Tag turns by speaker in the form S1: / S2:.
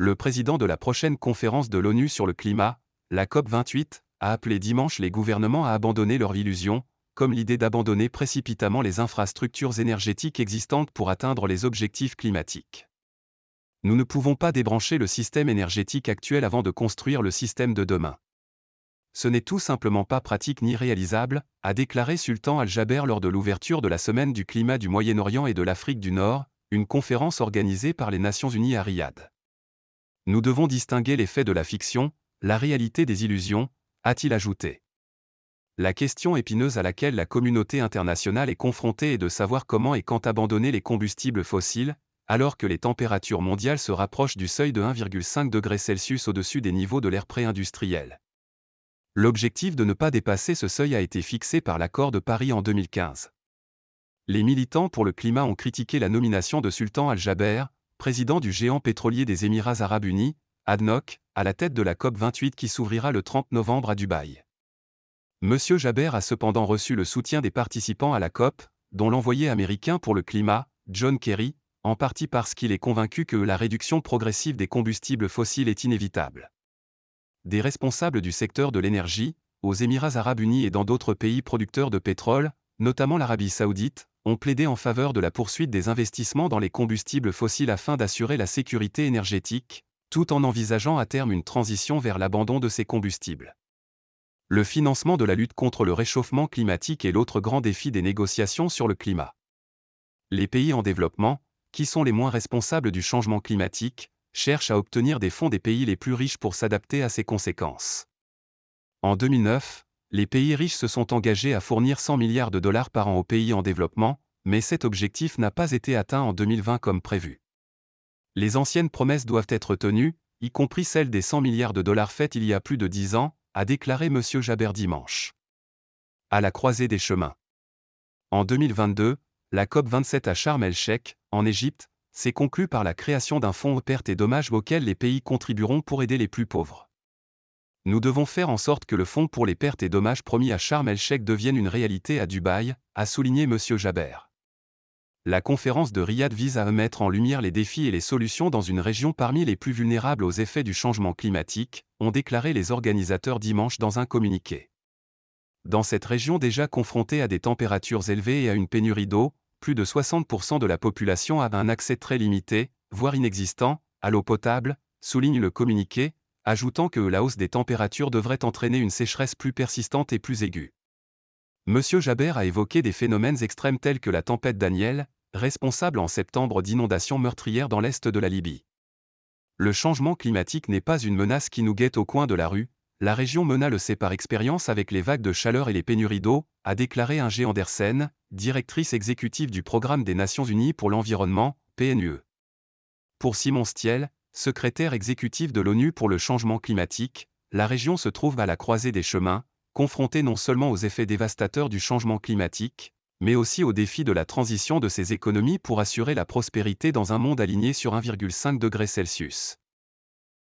S1: Le président de la prochaine conférence de l'ONU sur le climat, la COP28, a appelé dimanche les gouvernements à abandonner leur illusion, comme l'idée d'abandonner précipitamment les infrastructures énergétiques existantes pour atteindre les objectifs climatiques. Nous ne pouvons pas débrancher le système énergétique actuel avant de construire le système de demain. Ce n'est tout simplement pas pratique ni réalisable, a déclaré Sultan Al-Jaber lors de l'ouverture de la Semaine du climat du Moyen-Orient et de l'Afrique du Nord, une conférence organisée par les Nations Unies à Riyad. Nous devons distinguer les faits de la fiction, la réalité des illusions, a-t-il ajouté. La question épineuse à laquelle la communauté internationale est confrontée est de savoir comment et quand abandonner les combustibles fossiles, alors que les températures mondiales se rapprochent du seuil de 1,5 degré Celsius au-dessus des niveaux de l'ère pré-industrielle. L'objectif de ne pas dépasser ce seuil a été fixé par l'accord de Paris en 2015. Les militants pour le climat ont critiqué la nomination de Sultan Al-Jaber, président du géant pétrolier des Émirats arabes unis, ADNOC, à la tête de la COP28 qui s'ouvrira le 30 novembre à Dubaï. Monsieur Jaber a cependant reçu le soutien des participants à la COP, dont l'envoyé américain pour le climat, John Kerry, en partie parce qu'il est convaincu que la réduction progressive des combustibles fossiles est inévitable. Des responsables du secteur de l'énergie, aux Émirats arabes unis et dans d'autres pays producteurs de pétrole, notamment l'Arabie saoudite, ont plaidé en faveur de la poursuite des investissements dans les combustibles fossiles afin d'assurer la sécurité énergétique, tout en envisageant à terme une transition vers l'abandon de ces combustibles. Le financement de la lutte contre le réchauffement climatique est l'autre grand défi des négociations sur le climat. Les pays en développement, qui sont les moins responsables du changement climatique, cherchent à obtenir des fonds des pays les plus riches pour s'adapter à ces conséquences. En 2009, les pays riches se sont engagés à fournir 100 milliards de dollars par an aux pays en développement, mais cet objectif n'a pas été atteint en 2020 comme prévu. Les anciennes promesses doivent être tenues, y compris celles des 100 milliards de dollars faites il y a plus de 10 ans, a déclaré M. Jaber dimanche. À la croisée des chemins. En 2022, la COP27 à Sharm el-Sheikh, en Égypte, s'est conclue par la création d'un fonds pertes et dommages auquel les pays contribueront pour aider les plus pauvres. Nous devons faire en sorte que le fonds pour les pertes et dommages promis à Sharm el-Sheikh devienne une réalité à Dubaï, a souligné M. Jaber. La conférence de Riyad vise à mettre en lumière les défis et les solutions dans une région parmi les plus vulnérables aux effets du changement climatique, ont déclaré les organisateurs dimanche dans un communiqué. Dans cette région déjà confrontée à des températures élevées et à une pénurie d'eau, plus de 60% de la population a un accès très limité, voire inexistant, à l'eau potable, souligne le communiqué, ajoutant que la hausse des températures devrait entraîner une sécheresse plus persistante et plus aiguë. M. Jaber a évoqué des phénomènes extrêmes tels que la tempête Daniel, responsable en septembre d'inondations meurtrières dans l'est de la Libye. Le changement climatique n'est pas une menace qui nous guette au coin de la rue, la région MENA le sait par expérience avec les vagues de chaleur et les pénuries d'eau, a déclaré Inge Andersen, directrice exécutive du Programme des Nations Unies pour l'environnement, PNUE. Pour Simon Stiell, secrétaire exécutif de l'ONU pour le changement climatique, la région se trouve à la croisée des chemins, confrontée non seulement aux effets dévastateurs du changement climatique, mais aussi aux défis de la transition de ses économies pour assurer la prospérité dans un monde aligné sur 1,5 degré Celsius.